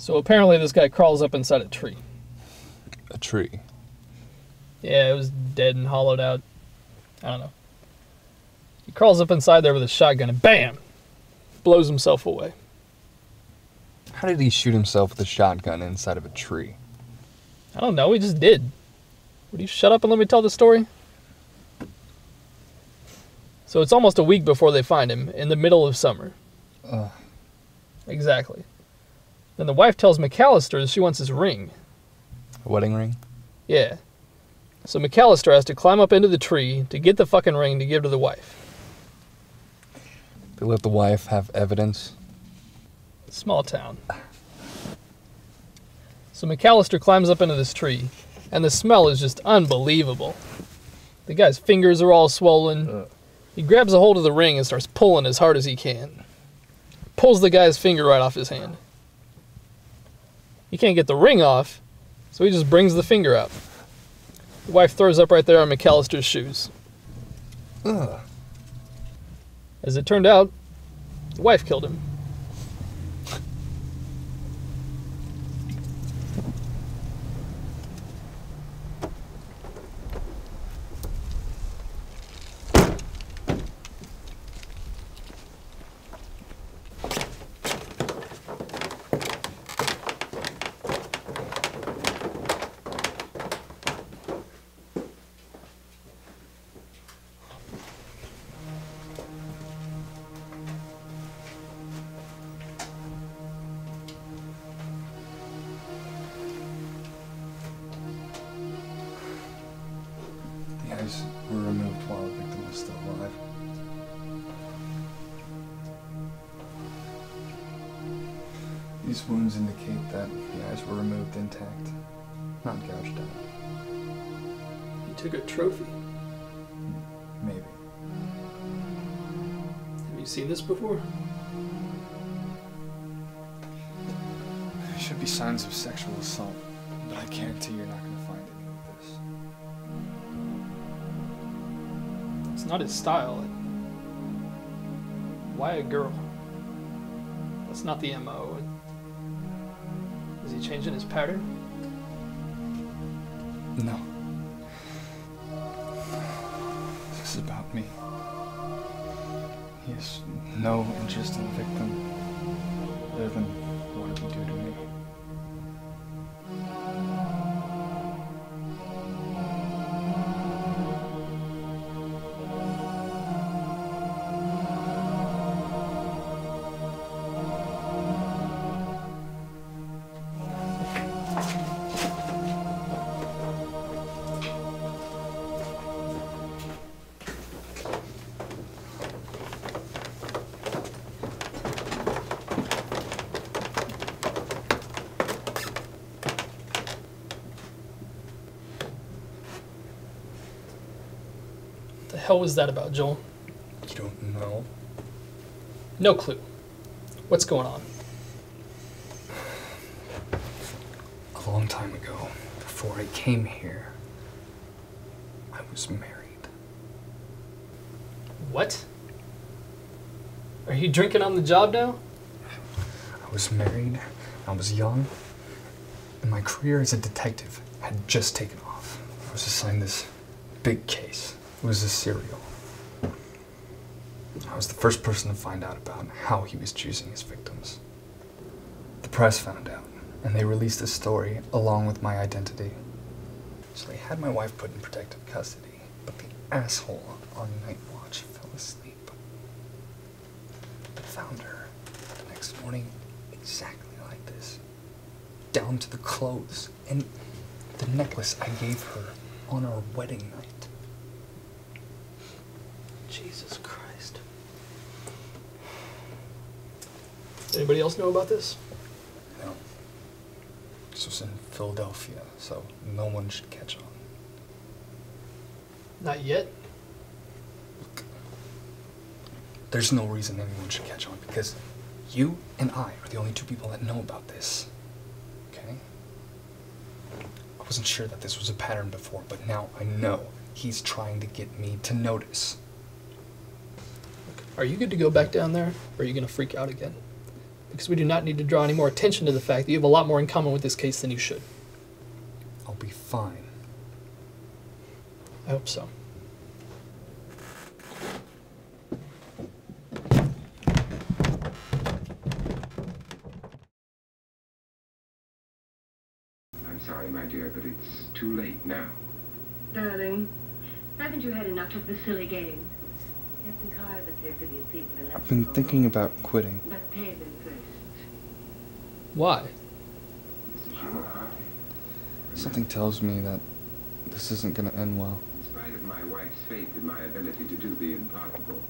So apparently this guy crawls up inside a tree. A tree? Yeah, it was dead and hollowed out. I don't know. He crawls up inside there with a shotgun and BAM! Blows himself away. How did he shoot himself with a shotgun inside of a tree? I don't know, he just did. Would you shut up and let me tell the story? So it's almost a week before they find him, in the middle of summer. Exactly. Then the wife tells McAllister that she wants his ring. A wedding ring? Yeah. So McAllister has to climb up into the tree to get the fucking ring to give to the wife. They let the wife have evidence? Small town. So McAllister climbs up into this tree, and the smell is just unbelievable. The guy's fingers are all swollen. He grabs a hold of the ring and starts pulling as hard as he can. Pulls the guy's finger right off his hand. He can't get the ring off, so he just brings the finger out. The wife throws up right there on McAllister's shoes. Ugh. As it turned out, the wife killed him. The eyes were removed while the victim was still alive. These wounds indicate that the eyes were removed intact, not gouged out. He took a trophy. Maybe. Have you seen this before? There should be signs of sexual assault, but I guarantee you're not going to find any of this. It's not his style. Why a girl? That's not the MO. Is he changing his pattern? No. This is about me. He has no interest in the victim other than what it would do to me. The hell was that about, Joel? You don't know? No clue. What's going on? A long time ago, before I came here, I was married. What? Are you drinking on the job now? I was married, I was young, and my career as a detective had just taken off. I was assigned this big case. It was a serial. I was the first person to find out about how he was choosing his victims. The press found out, and they released a story along with my identity. So they had my wife put in protective custody, but the asshole on night watch fell asleep. I found her the next morning exactly like this, down to the clothes, and the necklace I gave her on our wedding night. Jesus Christ. Anybody else know about this? No. This was in Philadelphia, so no one should catch on. Not yet? Look, there's no reason anyone should catch on because you and I are the only two people that know about this. Okay? I wasn't sure that this was a pattern before, but now I know he's trying to get me to notice. Are you good to go back down there, or are you going to freak out again? because we do not need to draw any more attention to the fact that you have a lot more in common with this case than you should. I'll be fine. I hope so. I'm sorry, my dear, but it's too late now. Darling, haven't you had enough of the silly game? Get some cars up here for these people and let I've them been go thinking home. about quitting. But pay them first. Why? This is your party. Something tells me that this isn't gonna end well. In spite of my wife's faith in my ability to do the impossible,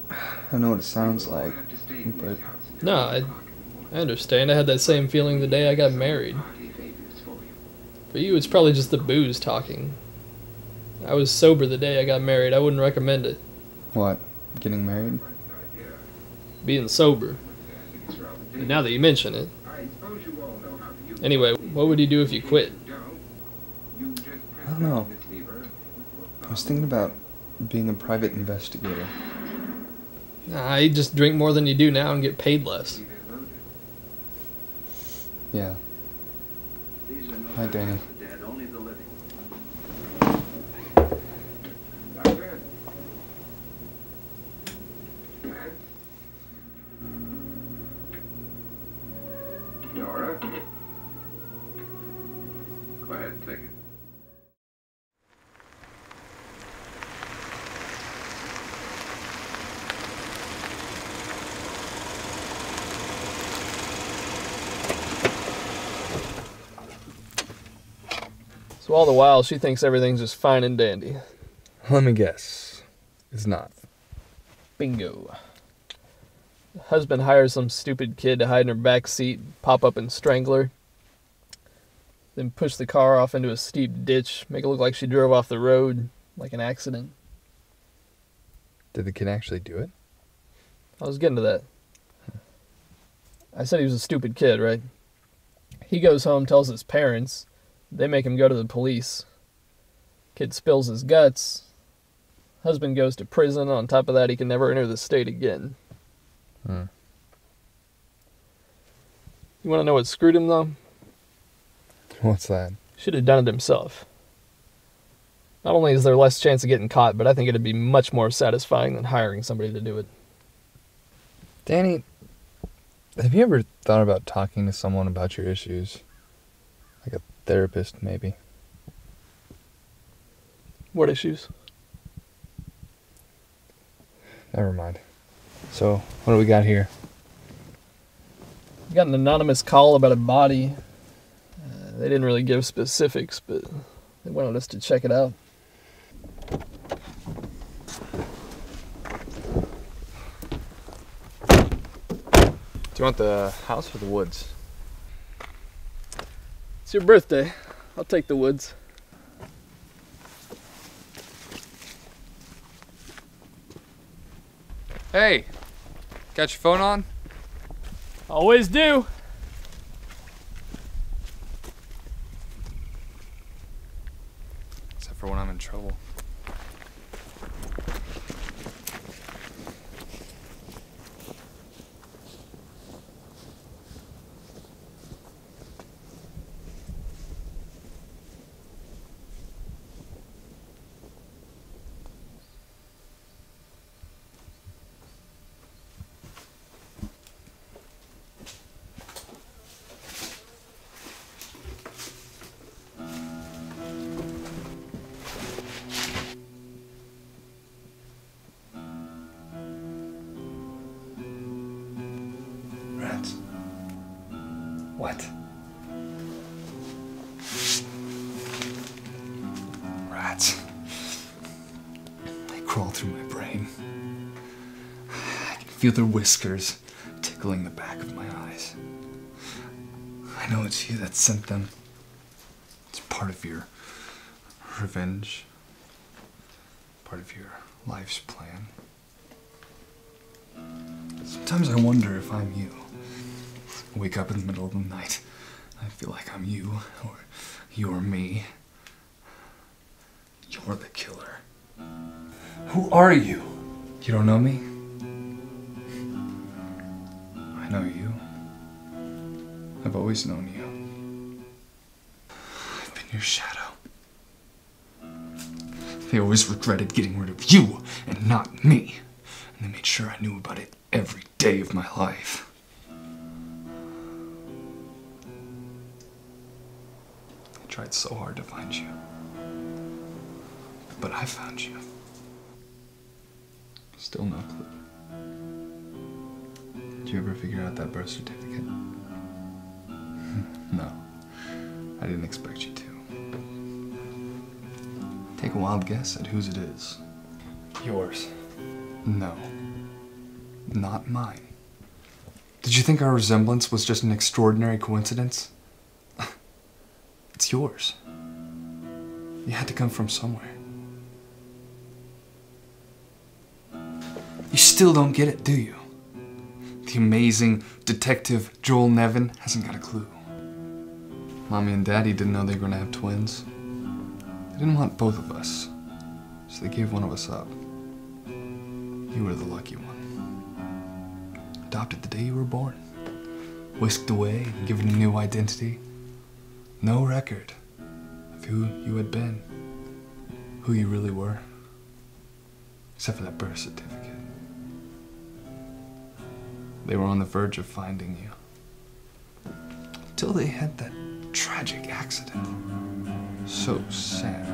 I know what it sounds I'll like, have to stay in but this house until No, 8 o'clock in the morning. I understand. I had that same feeling the day I got married. Party favors for you. For you, it's probably just the booze talking. I was sober the day I got married. I wouldn't recommend it. what? Getting married? Being sober. I think it's rather But now that you mention it. I suppose you all know how to use it. Anyway, what would you do if you quit? You just press I don't know. down this lever with your I was thinking about being a private investigator. Nah, you just drink more than you do now and get paid less. thumb loaded. Yeah. Hi, Danny. Only the living. Doctor? Matt? Nora? Go ahead, take it. So all the while, she thinks everything's just fine and dandy. Let me guess. It's not. Bingo. The husband hires some stupid kid to hide in her back seat, pop up and strangle her. Then push the car off into a steep ditch, make it look like she drove off the road, like an accident. Did the kid actually do it? I was getting to that. I said he was a stupid kid, right? He goes home, tells his parents. They make him go to the police. Kid spills his guts. Husband goes to prison. On top of that, he can never enter the state again. Hmm. You want to know what screwed him, though? What's that? Should have done it himself. Not only is there less chance of getting caught, but I think it'd be much more satisfying than hiring somebody to do it. Danny, have you ever thought about talking to someone about your issues? Like a therapist, maybe? What issues? Never mind. So, what do we got here? We got an anonymous call about a body. They didn't really give specifics, but they wanted us to check it out. Do you want the house or the woods? It's your birthday. I'll take the woods. Hey, got your phone on? Always do. Except for when I'm in trouble. Rats. What? Rats. They crawl through my brain. I can feel their whiskers tickling the back of my eyes. I know it's you that sent them. It's part of your revenge. Part of your life's plan. Sometimes I wonder if I'm you. I wake up in the middle of the night. I feel like I'm you, or you're me. You're the killer. Who are you? You don't know me? I know you. I've always known you. I've been your shadow. They always regretted getting rid of you and not me. And they made sure I knew about it every day of my life. I tried so hard to find you. But I found you. Still no clue. Did you ever figure out that birth certificate? No. I didn't expect you to. Take a wild guess at whose it is. Yours. No. Not mine. Did you think our resemblance was just an extraordinary coincidence? It's yours. You had to come from somewhere. You still don't get it, do you? The amazing detective Joel Nevin hasn't got a clue. Mommy and Daddy didn't know they were going to have twins. They didn't want both of us, so they gave one of us up. You were the lucky one. Adopted the day you were born. Whisked away and given a new identity. No record of who you had been, who you really were, except for that birth certificate. They were on the verge of finding you, until they had that tragic accident. So sad.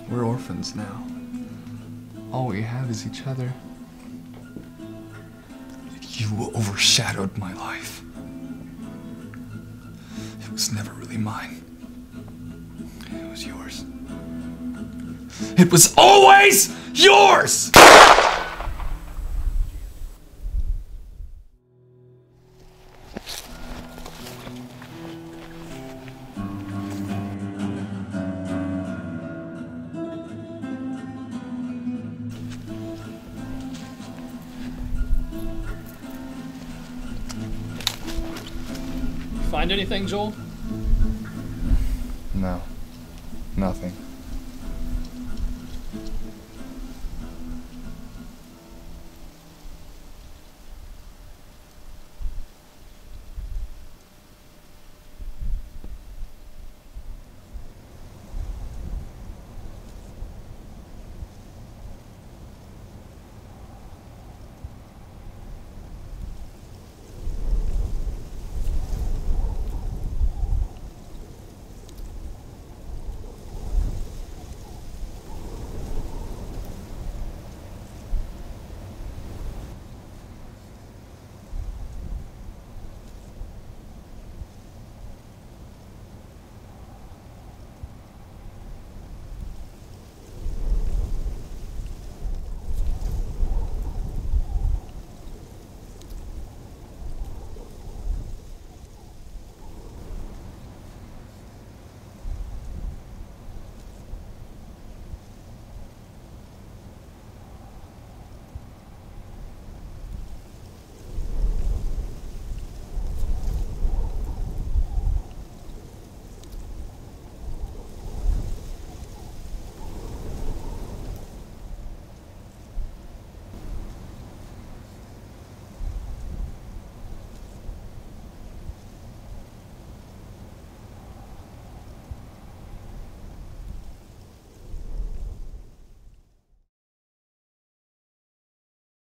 We're orphans now. All we have is each other. You overshadowed my life. It was never really mine. It was yours. It was always yours! Find anything, Joel? No. Nothing.